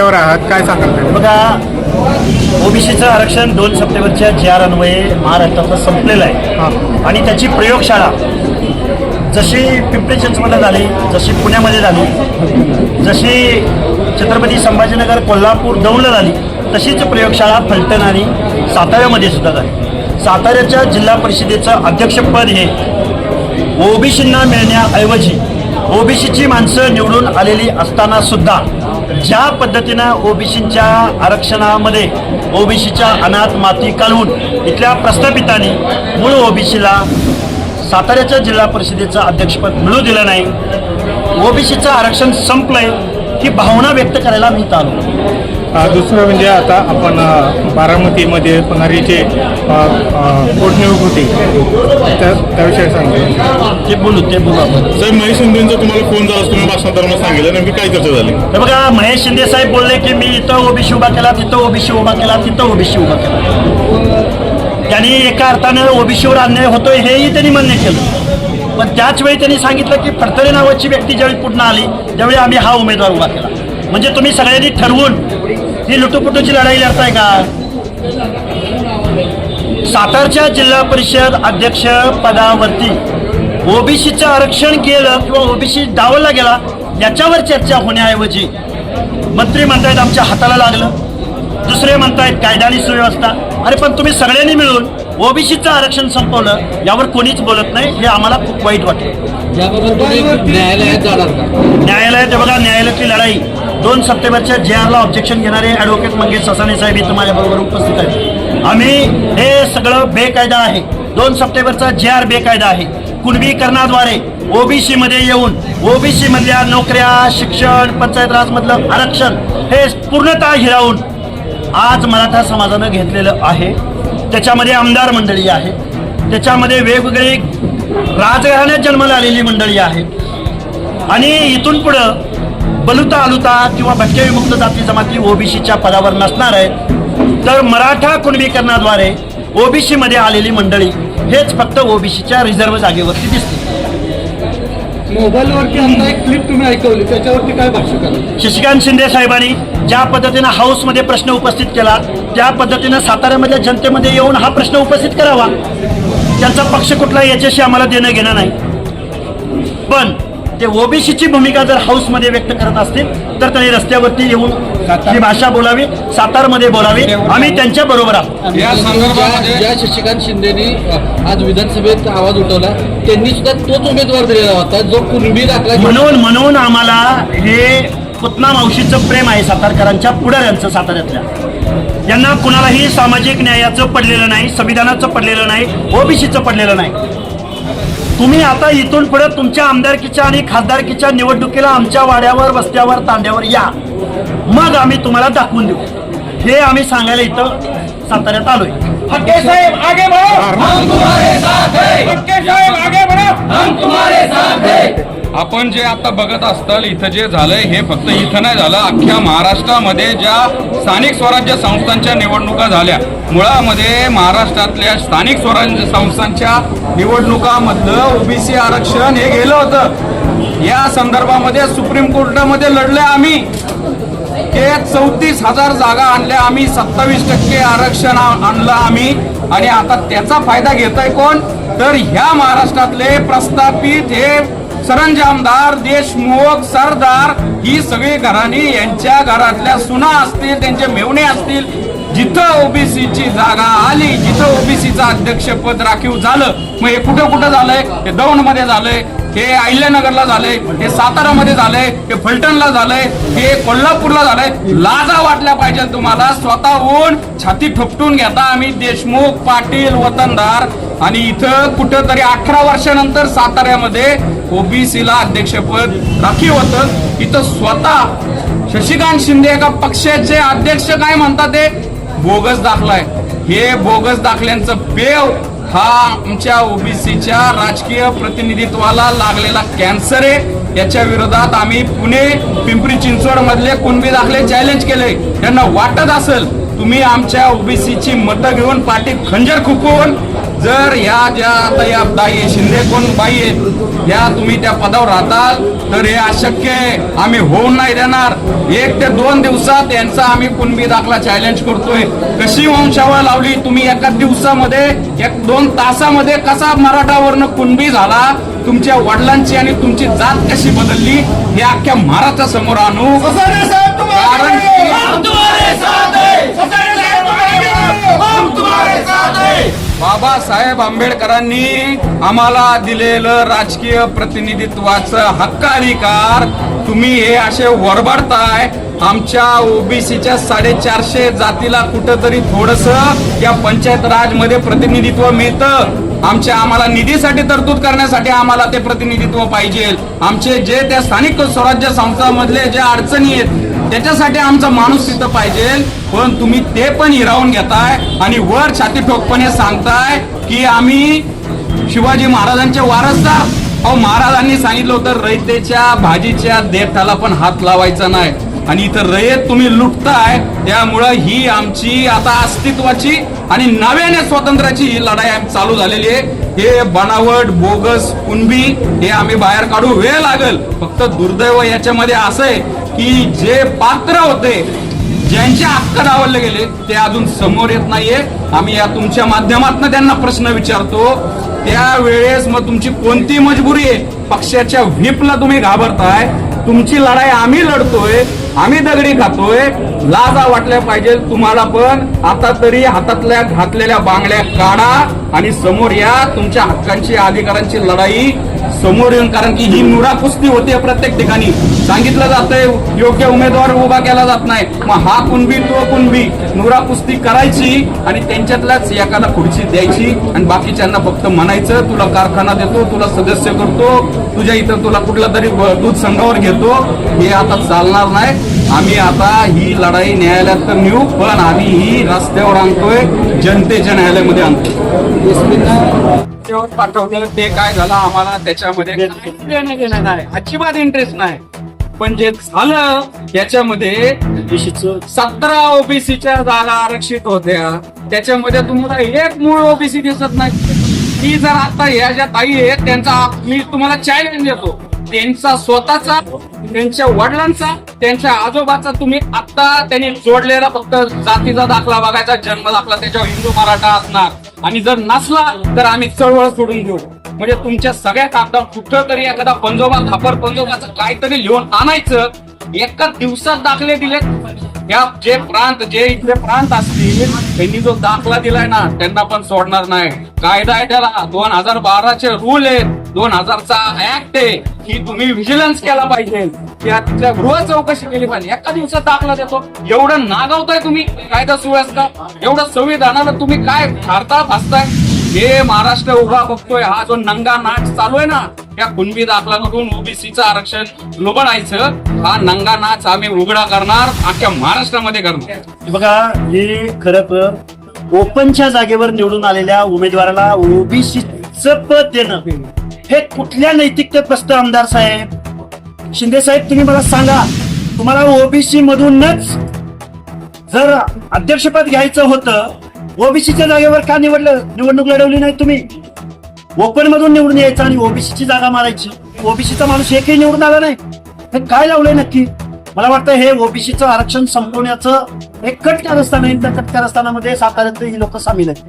दौऱ्यावर आहात, काय सांगाल? बघा, ओबीसीचं आरक्षण 2 सप्टेंबरच्या JR अन्वये महाराष्ट्रातलं संपलेलं आहे आणि त्याची प्रयोगशाळा जशी पिंपरी चिंचवडला झाली, जशी पुण्यामध्ये झाली, जशी छत्रपती संभाजीनगर कोल्हापूर दौंडला झाली, तशीच प्रयोगशाळा फलटण आणि साताऱ्यामध्ये सुद्धा झाली. साताऱ्याच्या जिल्हा परिषदेचं अध्यक्षपद हे ओबीसींना मिळण्याऐवजी ओबीसीची माणसं निवडून आलेली असताना सुद्धा ज्या पद्धतीनं ओबीसींच्या आरक्षणामध्ये ओबीसीच्या अनाथ माती काढून इथल्या प्रस्थापितांनी मूळ ओबीसीला साताऱ्याच्या जिल्हा परिषदेचं अध्यक्षपद मिळू दिलं नाही, ओबीसीचं आरक्षण संपलंय ही भावना व्यक्त करायला मी इथं आलो. दुसरं म्हणजे आता आपण बारामतीमध्ये पुन्हारीचे पोटनिवडणूक होती, त्याविषयी सांगतो. ते बोलू आपण. साहेब, महेश शिंदेचा तुम्हाला फोन झाला, तुम्ही भाषणात सांगितलं, नेमकी काय चर्चा झाली? हे बघा, महेश शिंदे साहेब बोलले की मी इथं ओबीसी उभा केला, तिथं ओबीसी उभा केला, तिथं ओबीसी उभा केला. त्यांनी एका अर्थानं ओबीसीवर अन्याय होतोय हेही त्यांनी मान्य केलं, पण त्याच वेळी त्यांनी सांगितलं की फडतरे नावाची व्यक्ती ज्यावेळी पुन्हा आली त्यावेळी आम्ही हा उमेदवार उभा केला. म्हणजे तुम्ही सगळ्यांनी ठरवून ही लुटूपुटूची लढाई लढताय का? सातारच्या जिल्हा परिषद अध्यक्ष पदावरती ओबीसीचं आरक्षण गेलं किंवा ओबीसी डावलला गेला याच्यावर चर्चा होण्याऐवजी मंत्री म्हणतायत आमच्या हाताला लागलं, दुसरे म्हणतायत कायदा आणि सुव्यवस्था. अरे पण तुम्ही सगळ्यांनी मिळून ओबीसीचं आरक्षण संपवलं, यावर कोणीच बोलत नाही, हे आम्हाला खूप वाईट वाटलं. न्यायालयात बघा, न्यायालयातली लढाई 2 सप्टेंबरच्या JRला ऑब्जेक्शन घेणारे ॲडव्होकेट मंगेश ससाणे साहेब इथं माझ्याबरोबर उपस्थित आहेत. आम्ही हे सगळं बेकायदा आहे, 2 सप्टेंबरचा JR बेकायदा आहे. कुणबीकरणाद्वारे ओबीसीमध्ये येऊन ओबीसीमधल्या नोकऱ्या, शिक्षण, पंचायत राजमधलं आरक्षण हे पूर्णतः हिरावून आज मराठा समाजानं घेतलेलं आहे. त्याच्यामध्ये आमदार मंडळी आहे, त्याच्यामध्ये वेगवेगळी राजघराण्यात जन्माला आलेली मंडळी आहे आणि इथून पुढं बलुता आलुता किंवा भटके विमुक्त जाती जमाती ओबीसीच्या पदावर नसणार आहेत. तर मराठा कुणबीकरणाद्वारे ओबीसीमध्ये आलेली मंडळी हेच फक्त ओबीसीच्या रिझर्व्ह जागेवरती दिसते. मोबाईलवरती आता एक क्लिप तुम्ही ऐकवली, त्याच्यावरती काय भाष्य करा? शशिकांत शिंदे साहेबांनी ज्या पद्धतीनं हाऊसमध्ये प्रश्न उपस्थित केला त्या पद्धतीनं साताऱ्यामधल्या जनतेमध्ये येऊन हा प्रश्न उपस्थित करावा. त्यांचा पक्ष कुठला याच्याशी आम्हाला देणं घेणं नाही, पण ते ओबीसीची भूमिका जर हाऊसमध्ये व्यक्त करत असतील तर त्यांनी रस्त्यावरती येऊन ही भाषा बोलावी, सातारमध्ये बोलावी. आम्ही त्यांच्या बरोबर आहोत. या संदर्भात ज्या शशिकांत शिंदेनी आज विधानसभेत आवाज उठवला त्यांनी सुद्धा तोच उमेदवार दिलेला होता जो कुणबी दाखला. म्हणून आम्हाला हे पुतना मावशीचं प्रेम आहे सातारकरांच्या पुढाऱ्यांचं, साताऱ्यातल्या. यांना कुणालाही सामाजिक न्यायाचं पडलेलं नाही, संविधानाचं पडलेलं नाही, ओबीसीचं पडलेलं नाही. तुम्ही आता इथून पुढे तुमच्या आमदारकीच्या आणि खासदारकीच्या निवडणुकीला आमच्या वाड्यावर, वस्त्यावर, तांड्यावर या, मग आम्ही तुम्हाला दाखवून देऊ. हे आम्ही सांगायला इथं साताऱ्यात आलोय. फडके साहेब आगे बढ़ो, हम तुम्हारे साथ हैं. फडके साहेब आगे बढ़ो, हम तुम्हारे साथ हैं. आपण जे आता बघत असताल इथं जे झालंय हे फक्त इथं नाही झालं, अख्ख्या महाराष्ट्रामध्ये ज्या स्थानिक स्वराज्य संस्थांच्या निवडणुका झाल्या, मुळामध्ये महाराष्ट्रातल्या स्थानिक स्वराज्य संस्थांच्या निवडणुकामधलं ओबीसी आरक्षण हे गेलं होतं. या संदर्भामध्ये सुप्रीम कोर्टामध्ये लढले आम्ही, हे 34,000 जागा आणल्या आम्ही, 27% आरक्षण आणलं आम्ही. आणि आता त्याचा फायदा घेतोय कोण? तर ह्या महाराष्ट्रातले प्रस्थापित हे सरंजामदार, देशमुख, सरदार, ही सगळी घराणी, यांच्या घरातल्या सुना असतील, त्यांचे मेवणे असतील, जिथं ओबीसीची जागा आली, जिथं ओबीसीचं अध्यक्षपद राखीव झालं, मग हे कुठं कुठं झालंय? हे दौंडमध्ये झालंय, हे अहिल्यानगरला झालंय, हे सातारामध्ये झालंय, हे फलटणला झालंय, हे कोल्हापूरला झालंय. लाजा वाटल्या पाहिजे तुम्हाला. स्वतःहून छाती ठोपटून घेता आम्ही देशमुख, पाटील, वतनदार, आणि इथं कुठं तरी 18 वर्षानंतर साताऱ्यामध्ये ओबीसीला अध्यक्षपद राखीव होतं. इथं स्वतः शशिकांत शिंदे एका पक्षाचे अध्यक्ष काय म्हणतात, ते बोगस दाखलाय. हे बोगस दाखल्यांचं पेव हा आमच्या ओबीसीच्या राजकीय प्रतिनिधित्वाला लागलेला कॅन्सर आहे. याच्या विरोधात आम्ही पुणे, पिंपरी चिंचवड मधले कुणबी दाखले चॅलेंज केले. त्यांना वाटत असेल तुम्ही आमच्या ओबीसीची मतं घेऊन पाठीत खंजर खुपवून जर या ज्या आता या बाई शिंदे कोण बाई आहेत या तुम्ही त्या पदावर राहताल तर हे अशक्य आहे, आम्ही होऊन नाही देणार. 1 ते 2 दिवसात यांचा आम्ही कुणबी दाखला चॅलेंज करतोय. कशी वंशावळ लावली तुम्ही एका दिवसामध्ये, 1-2 तासामध्ये कसा मराठावरनं कुणबी झाला, तुमच्या वडिलांची आणि तुमची जात कशी बदलली हे अख्ख्या महाराष्ट्रा समोर आणू. कारण बाबासाहेब आंबेडकरांनी आम्हाला दिलेलं राजकीय प्रतिनिधित्वाचं हक्क अधिकार तुम्ही हे असे वरबडताय. आमच्या ओबीसीच्या 450 जातीला कुठंतरी थोडंसं या पंचायत राज मध्ये प्रतिनिधित्व मिळतं. आम्हाला निधीसाठी तरतूद करण्यासाठी आम्हाला ते प्रतिनिधित्व पाहिजे. आमचे जे त्या स्थानिक स्वराज्य संस्थांमधले ज्या अडचणी आहेत त्याच्यासाठी आमचा माणूस तिथं पाहिजे. पण तुम्ही ते पण हिरावून घेताय आणि वर छाती ठोकपणे सांगताय की आम्ही शिवाजी महाराजांचे वारसदार. अहो, महाराजांनी सांगितलं होतं रयतेच्या भाजीच्या देठाला पण हात लावायचा नाही आणि इथं रयत तुम्ही लुटताय. त्यामुळं ही आमची आता अस्तित्वाची आणि नव्याने स्वातंत्र्याची ही लढाई चालू झालेली आहे. हे बनावट बोगस कुणबी हे आम्ही बाहेर काढू, वेळ लागेल. फक्त दुर्दैव याच्यामध्ये असं आहे की जे पात्र होते, ज्यांचे हक्क डावलले गेले ते अजून समोर येत नाहीये. आम्ही या तुमच्या माध्यमातून त्यांना प्रश्न विचारतो. त्यावेळेस मग तुमची कोणती मजबुरी आहे? पक्षाच्या व्हीपला तुम्ही घाबरताय. तुमची लढाई आम्ही लढतोय, आम्ही दगडी खातोय. लाजा वाटल्या पाहिजे तुम्हाला पण. आता तरी हातातल्या घातलेल्या बांगड्या काढा आणि समोर या. तुमच्या हक्कांची अधिकारांची लढाई समोर येऊन, कारण की ही नुरा कुस्ती होते. प्रत्येक ठिकाणी सांगितलं जातंय योग्य उमेदवार उभा केला जात नाही. मग हा कुणबी तो कुणबी नुरा कुस्ती करायची आणि त्यांच्यातल्याच एकाला खुर्ची द्यायची आणि बाकीच्यांना फक्त म्हणायचं तुला कारखाना देतो, तुला सदस्य करतो, तुझ्या इथं तुला कुठला तरी दूध संघावर घेतो. हे आता चालणार नाही. आम्ही आता ही लढाई न्यायालयात तर नेऊ, पण आम्ही ही रस्त्यावर आणतोय, जनतेच्या न्यायालयामध्ये आणतोय. पाठवलेलं ते काय झालं आम्हाला त्याच्यामध्ये देणं घेणं नाही, अजिबात इंटरेस्ट नाही. पण जे झालं त्याच्यामध्ये 17 ओबीसीच्या जागा आरक्षित होत्या. त्याच्यामध्ये तुम्हाला एक मूळ ओबीसी दिसत नाही. ती जर आता ह्या ज्या ताई आहेत त्यांचा मी तुम्हाला चॅलेंज देतो, त्यांचा स्वतःचा, त्यांच्या वडिलांचा, त्यांच्या आजोबाचा तुम्ही आता त्यांनी जोडलेला फक्त जातीचा दाखला बघायचा, जन्म दाखला, त्याच्यावर हिंदू मराठा असणार. आणि जर नसला तर आम्ही चळवळ सोडून देऊ. म्हणजे तुमच्या सगळ्या कागदावर कुठं तरी एखादा पंजोबा खापर पंजोबाचं काहीतरी लिहून आणायचं. एका दिवसात दाखले दिलेत. या जे इथले प्रांत असतील त्यांनी जो दाखला दिलाय ना त्यांना पण सोडणार नाही. कायदा आहे त्याला, 2012चे रूल आहेत, 2000चा ऍक्ट आहे की तुम्ही व्हिजिलन्स केला पाहिजे, त्याच्या गृह चौकशी केली पाहिजे. एका दिवसात दाखला देतो. एवढं नागावताय तुम्ही कायदा सुव्यवस्था, एवढं संविधानाला तुम्ही काय भारतात भासताय. हे महाराष्ट्र उभा बघतोय. हा जो नंगा नाच चालू आहे ना या कुणबी दाखल्यामधून ओबीसीचं आरक्षण लुबाडायचं, हा नंगा नाच आम्ही उघडा करणार, अख्ख्या महाराष्ट्रामध्ये करणार. बघा, हे खरं तर ओपनच्या जागेवर निवडून आलेल्या उमेदवाराला ओबीसीचं पद देणं हे कुठल्या नैतिकतेत बसतं? आमदार साहेब, शिंदे साहेब, तुम्ही मला सांगा, तुम्हाला ओबीसी मधूनच जर अध्यक्षपद घ्यायचं होतं, ओबीसीच्या जागेवर का निवडणूक लढवली नाही तुम्ही? ओपन मधून निवडून यायचं आणि ओबीसीची जागा मारायची. ओबीसीचा माणूस एकही निवडून आला नाही. हे काय लावलंय नक्की? मला वाटतं हे ओबीसीचं आरक्षण संपवण्याचं एक कट कारस्थान आहे. त्या कट कारस्थानामध्ये साताऱ्यातले ही लोक सामील आहेत.